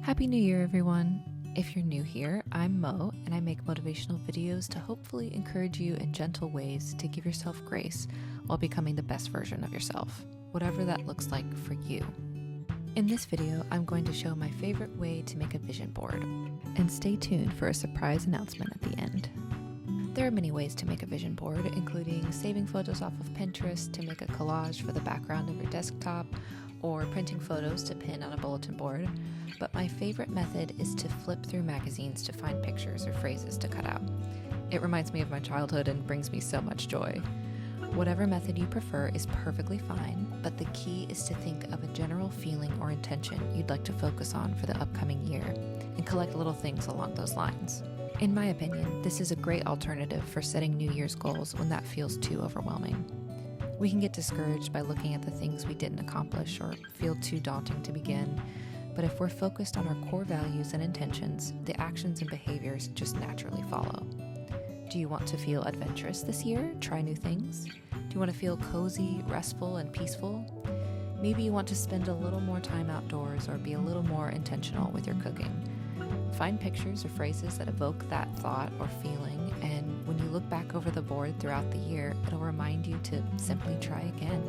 Happy New Year, everyone! If you're new here, I'm Mo, and I make motivational videos to hopefully encourage you in gentle ways to give yourself grace while becoming the best version of yourself, whatever that looks like for you. In this video, I'm going to show my favorite way to make a vision board, and stay tuned for a surprise announcement at the end. There are many ways to make a vision board, including saving photos off of Pinterest to make a collage for the background of your desktop, or printing photos to pin on a bulletin board, but my favorite method is to flip through magazines to find pictures or phrases to cut out. It reminds me of my childhood and brings me so much joy. Whatever method you prefer is perfectly fine, but the key is to think of a general feeling or intention you'd like to focus on for the upcoming year, and collect little things along those lines. In my opinion, this is a great alternative for setting New Year's goals when that feels too overwhelming. We can get discouraged by looking at the things we didn't accomplish or feel too daunting to begin, but if we're focused on our core values and intentions, the actions and behaviors just naturally follow. Do you want to feel adventurous this year? Try new things? Do you want to feel cozy, restful, and peaceful? Maybe you want to spend a little more time outdoors or be a little more intentional with your cooking. Find pictures or phrases that evoke that thought or feeling, and when you look back over the board throughout the year, it'll remind you to simply try again.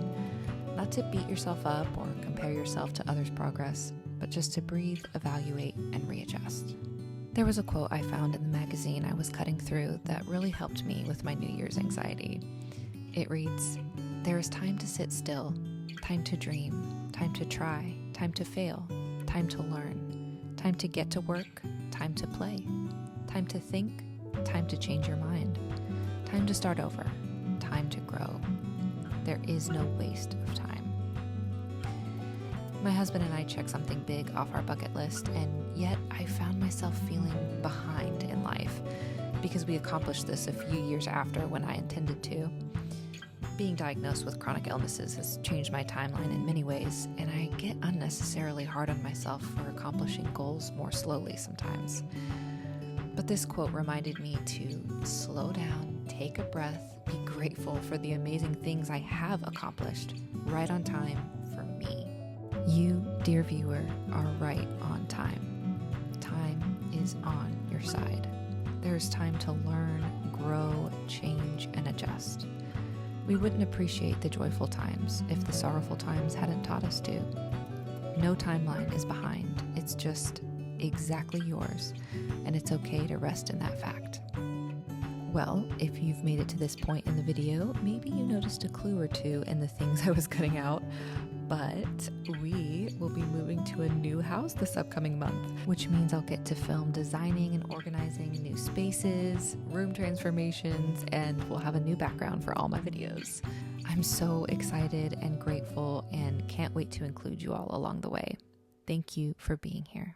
Not to beat yourself up or compare yourself to others' progress, but just to breathe, evaluate, and readjust. There was a quote I found in the magazine I was cutting through that really helped me with my New Year's anxiety. It reads, "There is time to sit still, time to dream, time to try, time to fail, time to learn, time to get to work, time to play, time to think, time to change your mind, time to start over, time to grow. There is no waste of time." My husband and I checked something big off our bucket list, and yet I found myself feeling behind in life because we accomplished this a few years after when I intended to. Being diagnosed with chronic illnesses has changed my timeline in many ways, and I get unnecessarily hard on myself for accomplishing goals more slowly sometimes. But this quote reminded me to slow down, take a breath, be grateful for the amazing things I have accomplished right on time for me. You, dear viewer, are right on time. Time is on your side. There's time to learn, grow, change, and adjust. We wouldn't appreciate the joyful times if the sorrowful times hadn't taught us to. No timeline is behind. It's just exactly yours, and it's okay to rest in that fact. Well, if you've made it to this point in the video, maybe you noticed a clue or two in the things I was cutting out, but we will be moving to a new house this upcoming month, which means I'll get to film designing and organizing new spaces, room transformations, and we'll have a new background for all my videos. I'm so excited and grateful and can't wait to include you all along the way. Thank you for being here.